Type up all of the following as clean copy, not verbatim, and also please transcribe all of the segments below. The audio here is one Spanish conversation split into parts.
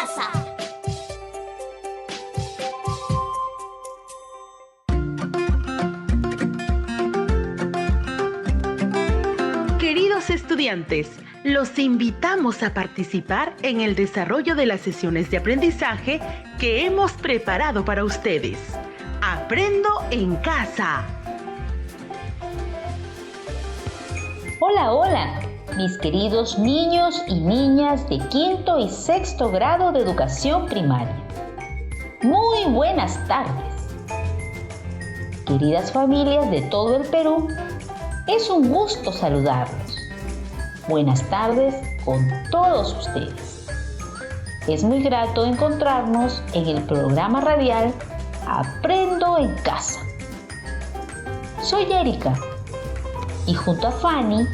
casa. Queridos estudiantes, los invitamos a participar en el desarrollo de las sesiones de aprendizaje que hemos preparado para ustedes. Aprendo en casa. Hola, hola, mis queridos niños y niñas de quinto y sexto grado de educación primaria. Muy buenas tardes. Queridas familias de todo el Perú, es un gusto saludarlos. Buenas tardes con todos ustedes. Es muy grato encontrarnos en el programa radial Aprendo en Casa. Soy Erika y junto a Fanny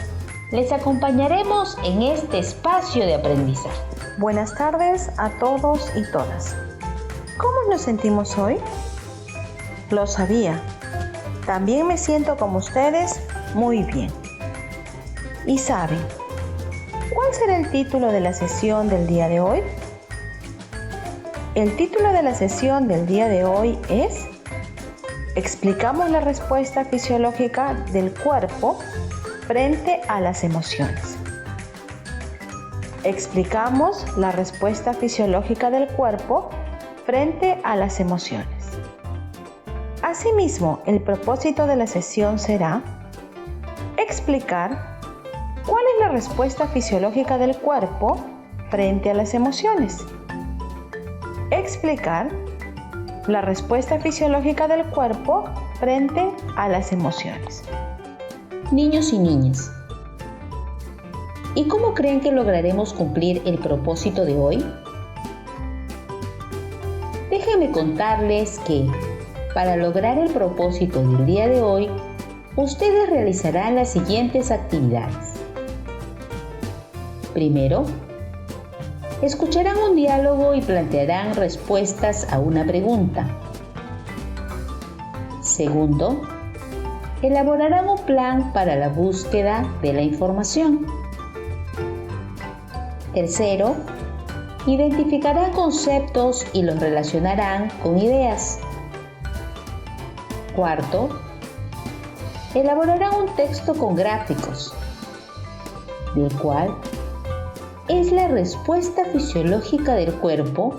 les acompañaremos en este espacio de aprendizaje. Buenas tardes a todos y todas. ¿Cómo nos sentimos hoy? Lo sabía. También me siento como ustedes muy bien. ¿Y saben cuál será el título de la sesión del día de hoy? El título de la sesión del día de hoy es Explicamos la respuesta fisiológica del cuerpo frente a las emociones. Explicamos la respuesta fisiológica del cuerpo frente a las emociones. Asimismo, el propósito de la sesión será explicar cuál es la respuesta fisiológica del cuerpo frente a las emociones. Explicar la respuesta fisiológica del cuerpo frente a las emociones. Niños y niñas, ¿y cómo creen que lograremos cumplir el propósito de hoy? Déjenme contarles que, para lograr el propósito del día de hoy, ustedes realizarán las siguientes actividades. Primero, escucharán un diálogo y plantearán respuestas a una pregunta. Segundo, elaborarán un plan para la búsqueda de la información. Tercero, identificarán conceptos y los relacionarán con ideas. Cuarto, elaborarán un texto con gráficos, del cual es la respuesta fisiológica del cuerpo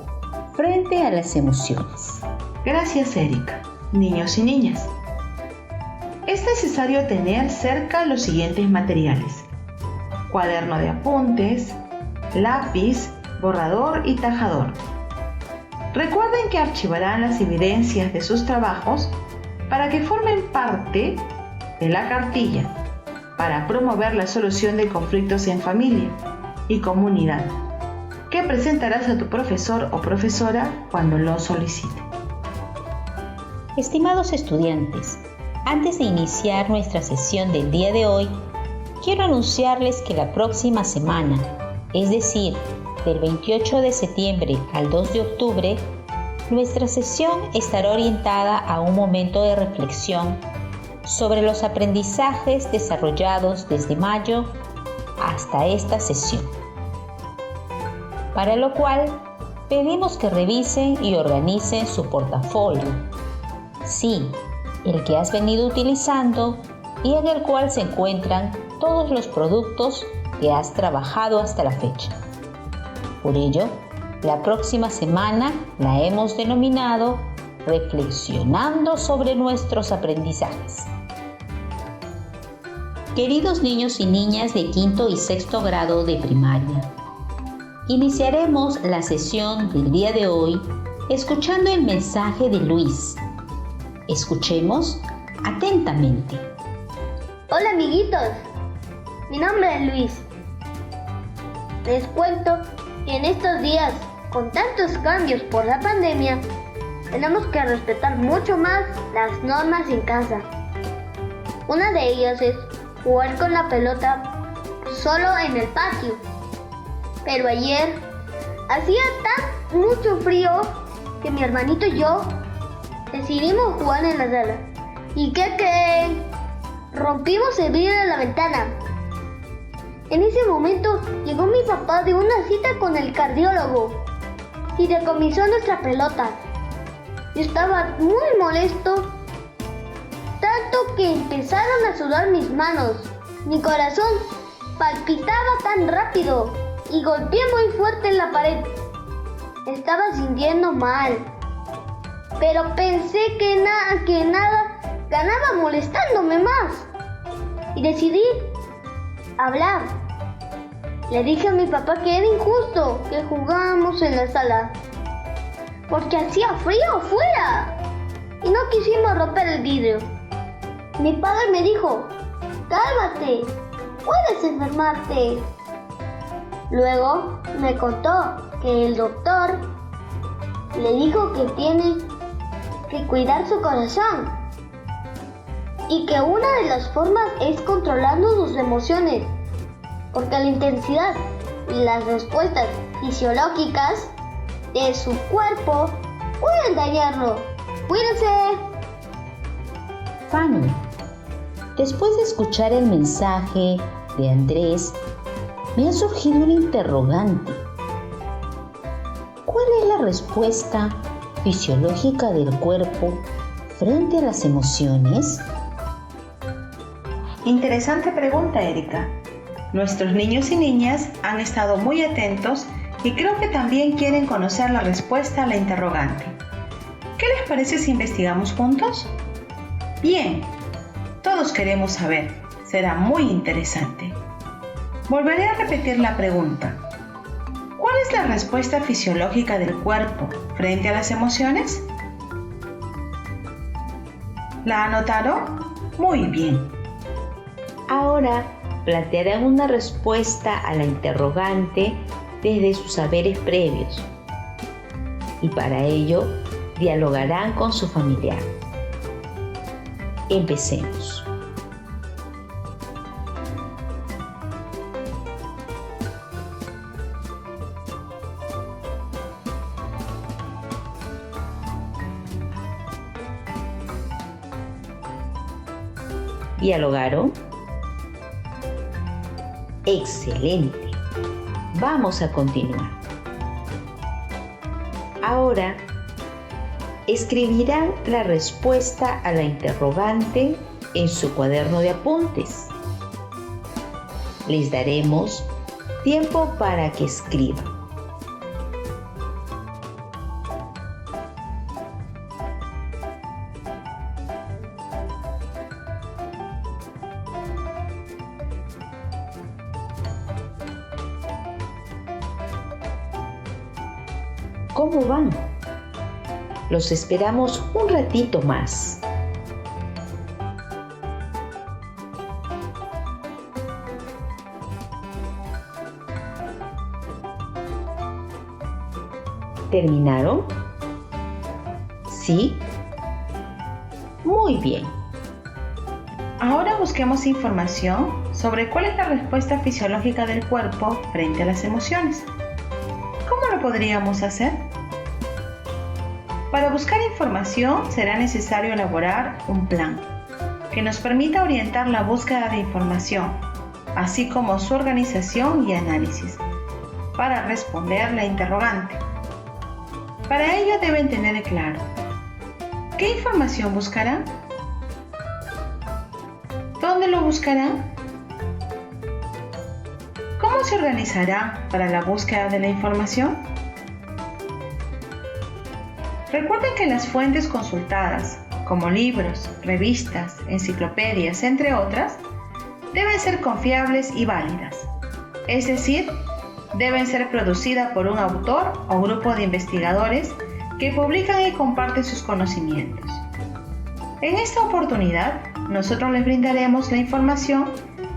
frente a las emociones. Gracias, Erika. Niños y niñas, es necesario tener cerca los siguientes materiales: cuaderno de apuntes, lápiz, borrador y tajador. Recuerden que archivarán las evidencias de sus trabajos para que formen parte de la cartilla para promover la solución de conflictos en familia y comunidad, que presentarás a tu profesor o profesora cuando lo solicite. Estimados estudiantes, antes de iniciar nuestra sesión del día de hoy, quiero anunciarles que la próxima semana, es decir, del 28 de septiembre al 2 de octubre, nuestra sesión estará orientada a un momento de reflexión sobre los aprendizajes desarrollados desde mayo hasta esta sesión, para lo cual pedimos que revisen y organicen su portafolio, sí, el que has venido utilizando y en el cual se encuentran todos los productos que has trabajado hasta la fecha. Por ello, la próxima semana la hemos denominado Reflexionando sobre nuestros aprendizajes. Queridos niños y niñas de quinto y sexto grado de primaria, iniciaremos la sesión del día de hoy escuchando el mensaje de Luis. Escuchemos atentamente. Hola amiguitos, mi nombre es Luis. Les cuento que en estos días, con tantos cambios por la pandemia, tenemos que respetar mucho más las normas en casa. Una de ellas es jugar con la pelota solo en el patio. Pero ayer hacía tan mucho frío que mi hermanito y yo decidimos jugar en la sala. ¿Y qué creen? Rompimos el vidrio de la ventana. En ese momento llegó mi papá de una cita con el cardiólogo. y decomisó nuestra pelota. Yo estaba muy molesto, tanto que empezaron a sudar mis manos. Mi corazón palpitaba tan rápido y golpeé muy fuerte en la pared. Estaba sintiendo mal, pero pensé que nada ganaba molestándome más y decidí hablar. Le dije a mi papá que era injusto que jugáramos en la sala porque hacía frío afuera y no quisimos romper el vidrio. Mi padre me dijo: cálmate, puedes enfermarte. Luego me contó que el doctor le dijo que tiene que cuidar su corazón y que una de las formas es controlando sus emociones, porque la intensidad y las respuestas fisiológicas de su cuerpo pueden dañarlo. ¡Cuídense! Fanny, después de escuchar el mensaje de Andrés, me ha surgido una interrogante. ¿Cuál es la respuesta fisiológica del cuerpo frente a las emociones? Interesante pregunta, Erika. Nuestros niños y niñas han estado muy atentos y creo que también quieren conocer la respuesta a la interrogante. ¿Qué les parece si investigamos juntos? Bien, todos queremos saber. Será muy interesante. Volveré a repetir la pregunta. ¿Cuál es la respuesta fisiológica del cuerpo frente a las emociones? ¿La anotaron? Muy bien. Ahora plantearán una respuesta a la interrogante desde sus saberes previos y para ello dialogarán con su familiar. Empecemos. ¿Dialogaron? Excelente. Vamos a continuar. Ahora escribirán la respuesta a la interrogante en su cuaderno de apuntes. Les daremos tiempo para que escriban. ¿Cómo van? Los esperamos un ratito más. ¿Terminaron? ¿Sí? Muy bien. Ahora busquemos información sobre cuál es la respuesta fisiológica del cuerpo frente a las emociones. ¿Cómo lo podríamos hacer? Para buscar información será necesario elaborar un plan que nos permita orientar la búsqueda de información, así como su organización y análisis, para responder la interrogante. Para ello deben tener claro ¿qué información buscarán? ¿Dónde lo buscarán? ¿Cómo se organizará para la búsqueda de la información? Recuerden que las fuentes consultadas, como libros, revistas, enciclopedias, entre otras, deben ser confiables y válidas, es decir, deben ser producidas por un autor o grupo de investigadores que publican y comparten sus conocimientos. En esta oportunidad, nosotros les brindaremos la información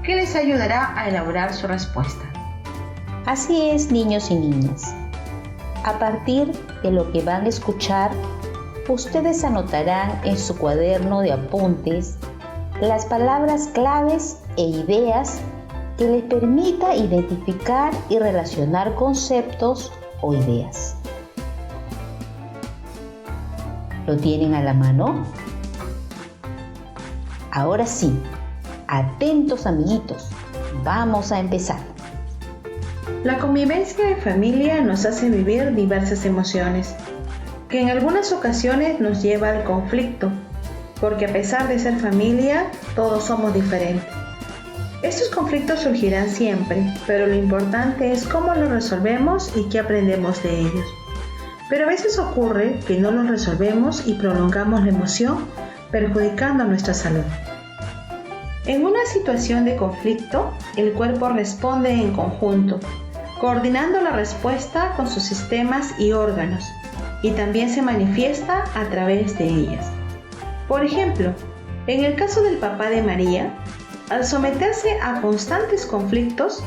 que les ayudará a elaborar su respuesta. Así es, niños y niñas. A partir de lo que van a escuchar, ustedes anotarán en su cuaderno de apuntes las palabras claves e ideas que les permita identificar y relacionar conceptos o ideas. ¿Lo tienen a la mano? Ahora sí, atentos amiguitos, vamos a empezar. La convivencia en familia nos hace vivir diversas emociones, que en algunas ocasiones nos lleva al conflicto, porque a pesar de ser familia, todos somos diferentes. Estos conflictos surgirán siempre, pero lo importante es cómo los resolvemos y qué aprendemos de ellos. Pero a veces ocurre que no los resolvemos y prolongamos la emoción, perjudicando nuestra salud. En una situación de conflicto, el cuerpo responde en conjunto, coordinando la respuesta con sus sistemas y órganos, y también se manifiesta a través de ellas. Por ejemplo, en el caso del papá de María, al someterse a constantes conflictos,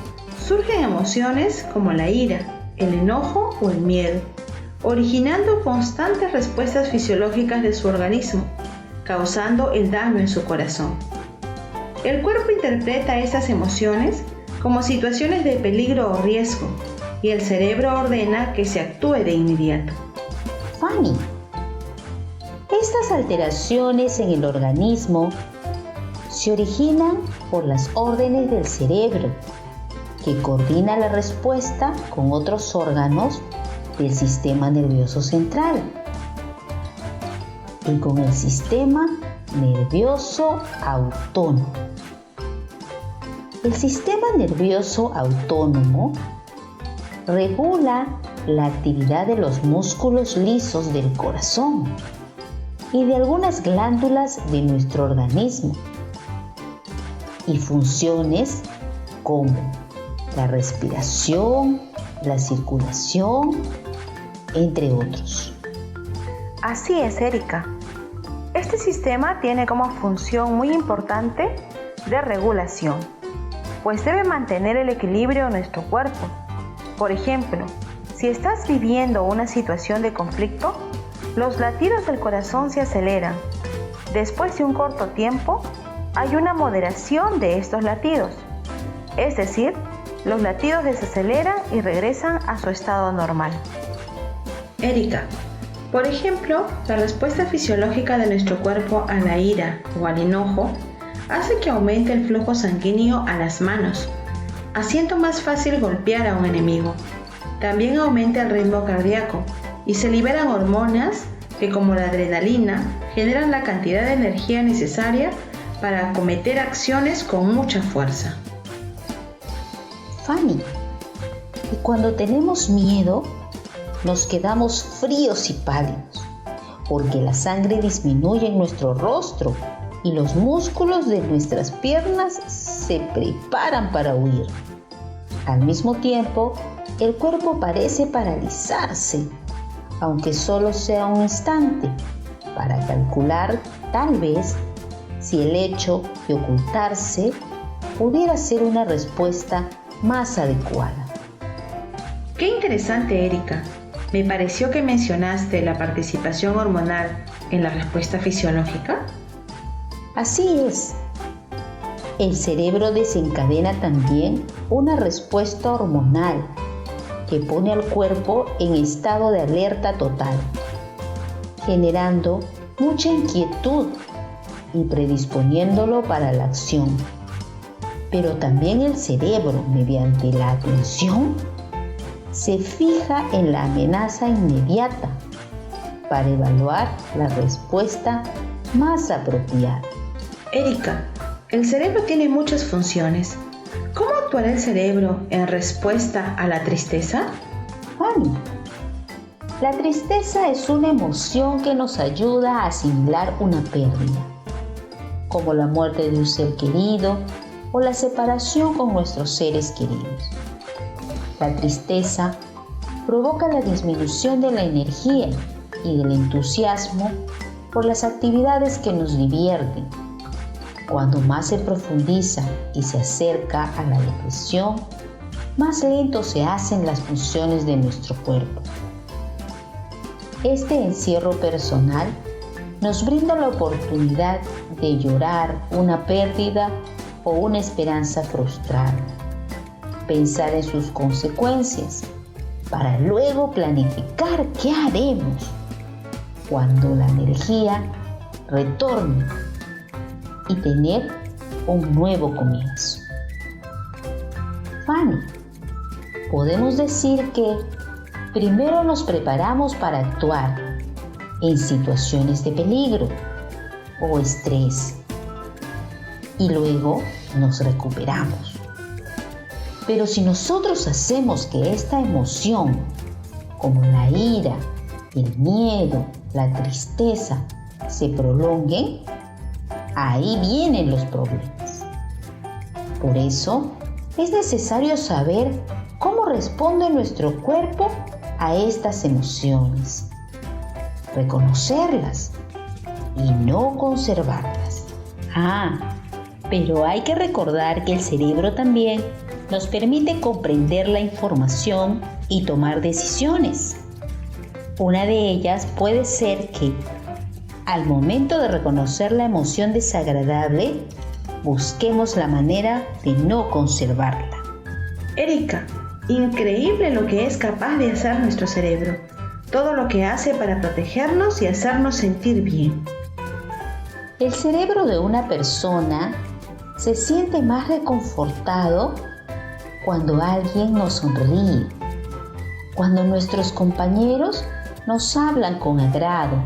surgen emociones como la ira, el enojo o el miedo, originando constantes respuestas fisiológicas de su organismo, causando el daño en su corazón. El cuerpo interpreta estas emociones como situaciones de peligro o riesgo, y el cerebro ordena que se actúe de inmediato. Fanny, estas alteraciones en el organismo se originan por las órdenes del cerebro, que coordina la respuesta con otros órganos del sistema nervioso central y con el sistema nervioso autónomo. El sistema nervioso autónomo regula la actividad de los músculos lisos del corazón y de algunas glándulas de nuestro organismo, y funciones como la respiración, la circulación, entre otros. Así es, Erika. Este sistema tiene como función muy importante de regulación, pues debe mantener el equilibrio en nuestro cuerpo. Por ejemplo, si estás viviendo una situación de conflicto, los latidos del corazón se aceleran. Después de un corto tiempo, hay una moderación de estos latidos, es decir, los latidos desaceleran y regresan a su estado normal. Erika, por ejemplo, la respuesta fisiológica de nuestro cuerpo a la ira o al enojo hace que aumente el flujo sanguíneo a las manos, haciendo más fácil golpear a un enemigo. También aumenta el ritmo cardíaco y se liberan hormonas que, como la adrenalina, generan la cantidad de energía necesaria para acometer acciones con mucha fuerza. Fanny, y cuando tenemos miedo, nos quedamos fríos y pálidos, porque la sangre disminuye en nuestro rostro y los músculos de nuestras piernas se preparan para huir. Al mismo tiempo, el cuerpo parece paralizarse, aunque solo sea un instante, para calcular tal vez si el hecho de ocultarse pudiera ser una respuesta más adecuada. Qué interesante, Erika. Me pareció que mencionaste la participación hormonal en la respuesta fisiológica. Así es. El cerebro desencadena también una respuesta hormonal que pone al cuerpo en estado de alerta total, generando mucha inquietud y predisponiéndolo para la acción. Pero también el cerebro, mediante la atención, se fija en la amenaza inmediata para evaluar la respuesta más apropiada. Erika, el cerebro tiene muchas funciones. ¿Cómo actuará el cerebro en respuesta a la tristeza? Fanny, la tristeza es una emoción que nos ayuda a asimilar una pérdida, como la muerte de un ser querido o la separación con nuestros seres queridos. La tristeza provoca la disminución de la energía y del entusiasmo por las actividades que nos divierten. Cuando más se profundiza y se acerca a la depresión, más lento se hacen las funciones de nuestro cuerpo. Este encierro personal nos brinda la oportunidad de llorar una pérdida o una esperanza frustrada, pensar en sus consecuencias, para luego planificar qué haremos cuando la energía retorne y tener un nuevo comienzo. Fanny, podemos decir que primero nos preparamos para actuar en situaciones de peligro o estrés y luego nos recuperamos. Pero si nosotros hacemos que esta emoción, como la ira, el miedo, la tristeza, se prolonguen, ahí vienen los problemas. Por eso es necesario saber cómo responde nuestro cuerpo a estas emociones, reconocerlas y no conservarlas. Pero hay que recordar que el cerebro también nos permite comprender la información y tomar decisiones. Una de ellas puede ser que, al momento de reconocer la emoción desagradable, busquemos la manera de no conservarla. Erika, increíble lo que es capaz de hacer nuestro cerebro. Todo lo que hace para protegernos y hacernos sentir bien. El cerebro de una persona se siente más reconfortado cuando alguien nos sonríe, cuando nuestros compañeros nos hablan con agrado,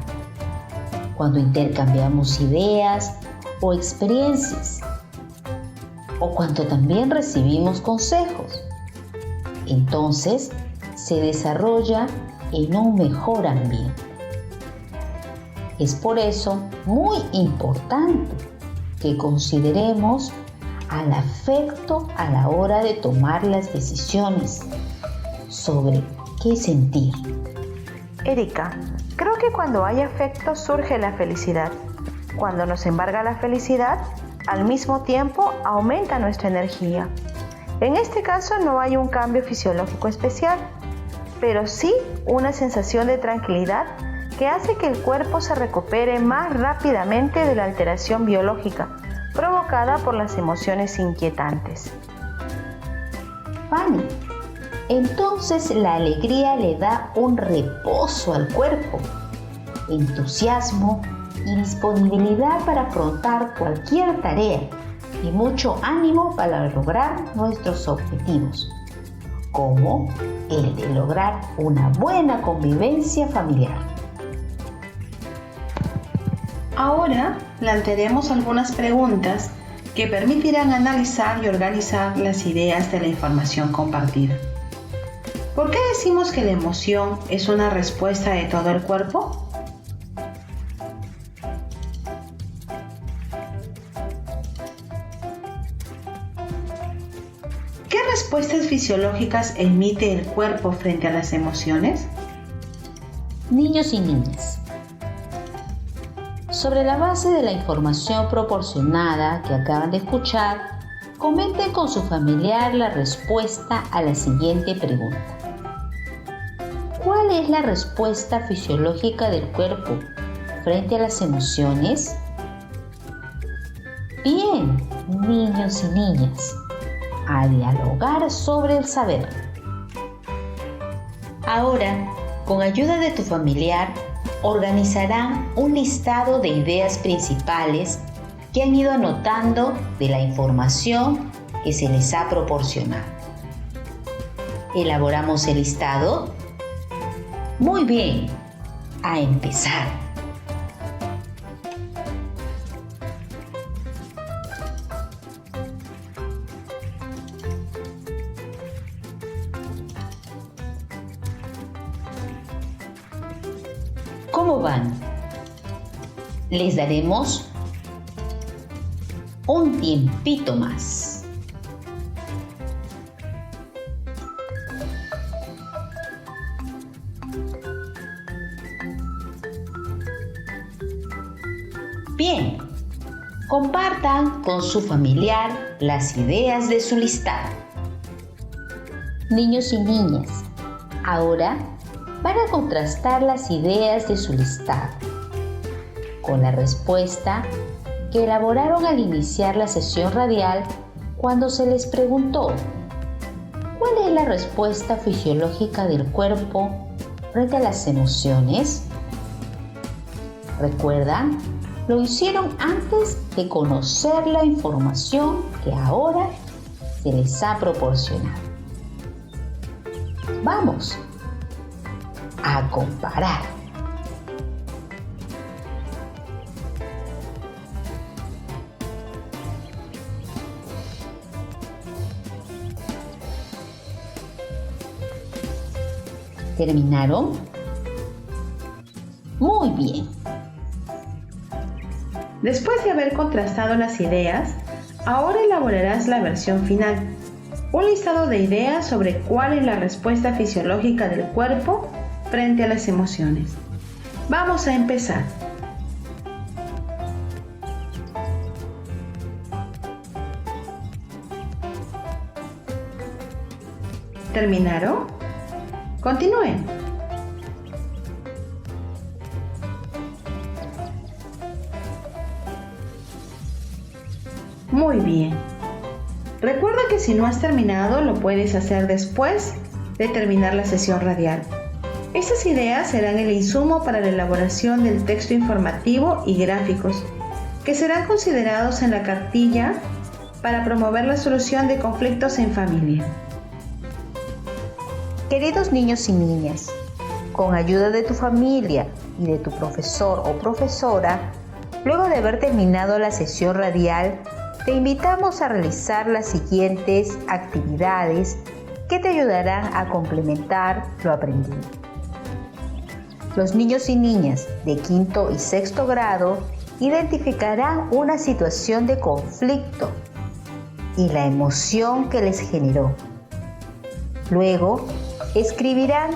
cuando intercambiamos ideas o experiencias, o cuando también recibimos consejos. Entonces se desarrolla en un mejor ambiente. Es por eso muy importante que consideremos al afecto a la hora de tomar las decisiones sobre qué sentir. Erika, creo que cuando hay afecto surge la felicidad. Cuando nos embarga la felicidad, al mismo tiempo aumenta nuestra energía. En este caso no hay un cambio fisiológico especial, pero sí una sensación de tranquilidad que hace que el cuerpo se recupere más rápidamente de la alteración biológica provocada por las emociones inquietantes. Fanny, entonces la alegría le da un reposo al cuerpo, entusiasmo y disponibilidad para afrontar cualquier tarea y mucho ánimo para lograr nuestros objetivos, como el de lograr una buena convivencia familiar. Ahora plantearemos algunas preguntas que permitirán analizar y organizar las ideas de la información compartida. ¿Por qué decimos que la emoción es una respuesta de todo el cuerpo? ¿Qué respuestas fisiológicas emite el cuerpo frente a las emociones? Niños y niñas, sobre la base de la información proporcionada que acaban de escuchar, comenten con su familiar la respuesta a la siguiente pregunta. ¿Cuál es la respuesta fisiológica del cuerpo frente a las emociones? Bien, niños y niñas, a dialogar sobre el saber. Ahora, con ayuda de tu familiar, organizarán un listado de ideas principales que han ido anotando de la información que se les ha proporcionado. ¿Elaboramos el listado? Muy bien, a empezar. ¿Cómo van? Les daremos un tiempito más. Bien, compartan con su familiar las ideas de su listado. Niños y niñas, ahora van a contrastar las ideas de su listado con la respuesta que elaboraron al iniciar la sesión radial cuando se les preguntó ¿cuál es la respuesta fisiológica del cuerpo frente a las emociones? ¿Recuerdan? Lo hicieron antes de conocer la información que ahora se les ha proporcionado. Vamos a comparar. ¿Terminaron? Muy bien. Después de haber contrastado las ideas, ahora elaborarás la versión final, un listado de ideas sobre cuál es la respuesta fisiológica del cuerpo frente a las emociones. Vamos a empezar. ¿Terminaron? Continúen. Muy bien. Recuerda que si no has terminado, lo puedes hacer después de terminar la sesión radial. Estas ideas serán el insumo para la elaboración del texto informativo y gráficos, que serán considerados en la cartilla para promover la solución de conflictos en familia. Queridos niños y niñas, con ayuda de tu familia y de tu profesor o profesora, luego de haber terminado la sesión radial, te invitamos a realizar las siguientes actividades que te ayudarán a complementar lo aprendido. Los niños y niñas de quinto y sexto grado identificarán una situación de conflicto y la emoción que les generó. Luego, escribirán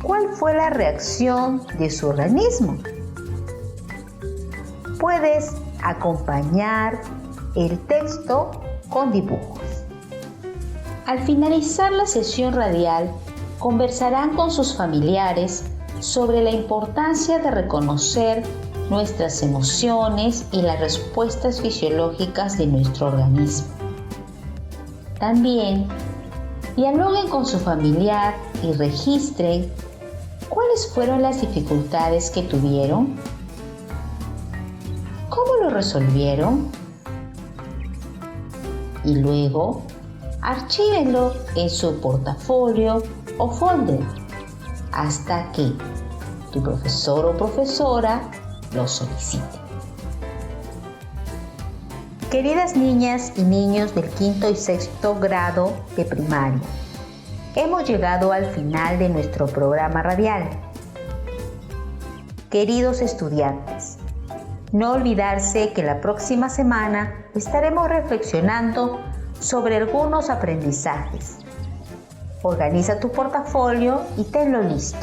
cuál fue la reacción de su organismo. Puedes acompañar el texto con dibujos. Al finalizar la sesión radial, conversarán con sus familiares sobre la importancia de reconocer nuestras emociones y las respuestas fisiológicas de nuestro organismo. También dialoguen con su familiar y registren cuáles fueron las dificultades que tuvieron, cómo lo resolvieron y luego archívenlo en su portafolio o folder hasta que tu profesor o profesora lo solicite. Queridas niñas y niños del quinto y sexto grado de primaria, hemos llegado al final de nuestro programa radial. Queridos estudiantes, no olvidarse que la próxima semana estaremos reflexionando sobre algunos aprendizajes. Organiza tu portafolio y tenlo listo.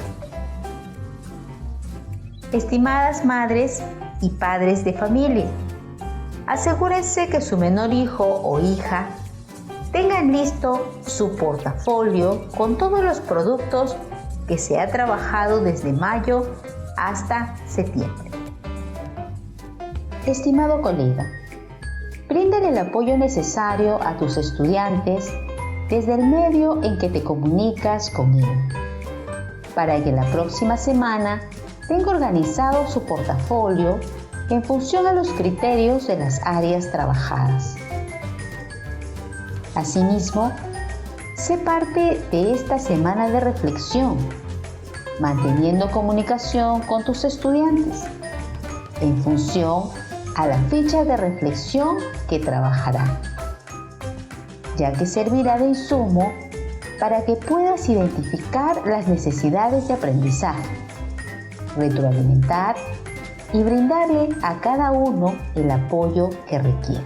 Estimadas madres y padres de familia, asegúrense que su menor hijo o hija tengan listo su portafolio con todos los productos que se ha trabajado desde mayo hasta septiembre. Estimado colega, bríndale el apoyo necesario a tus estudiantes desde el medio en que te comunicas con él, para que la próxima semana tenga organizado su portafolio en función a los criterios de las áreas trabajadas. Asimismo, sé parte de esta semana de reflexión, manteniendo comunicación con tus estudiantes en función a la fecha de reflexión que trabajarán, ya que servirá de insumo para que puedas identificar las necesidades de aprendizaje, retroalimentar y brindarle a cada uno el apoyo que requiera.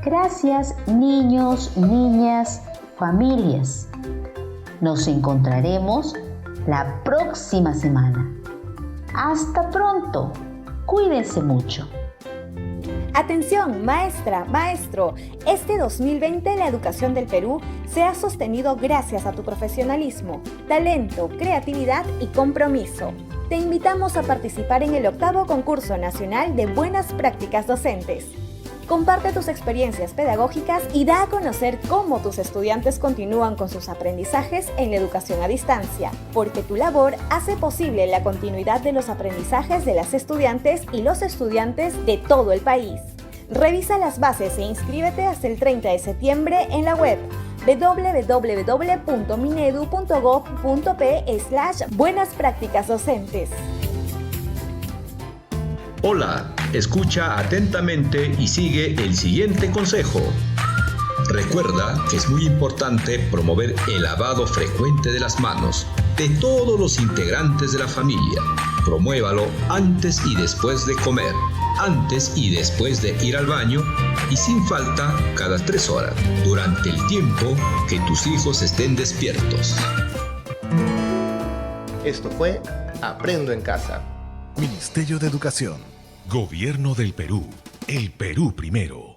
Gracias, niños, niñas, familias. Nos encontraremos la próxima semana. Hasta pronto. Cuídense mucho. Atención, maestra, maestro. Este 2020 la educación del Perú se ha sostenido gracias a tu profesionalismo, talento, creatividad y compromiso. Te invitamos a participar en el 8º Concurso Nacional de Buenas Prácticas Docentes. Comparte tus experiencias pedagógicas y da a conocer cómo tus estudiantes continúan con sus aprendizajes en la educación a distancia, porque tu labor hace posible la continuidad de los aprendizajes de las estudiantes y los estudiantes de todo el país. Revisa las bases e inscríbete hasta el 30 de septiembre en la web www.minedu.gov.p/buenas prácticas docentes. Hola, escucha atentamente y sigue el siguiente consejo. Recuerda que es muy importante promover el lavado frecuente de las manos de todos los integrantes de la familia. Promuévalo antes y después de comer, antes y después de ir al baño y sin falta cada 3 horas, durante el tiempo que tus hijos estén despiertos. Esto fue Aprendo en Casa. Ministerio de Educación. Gobierno del Perú. El Perú primero.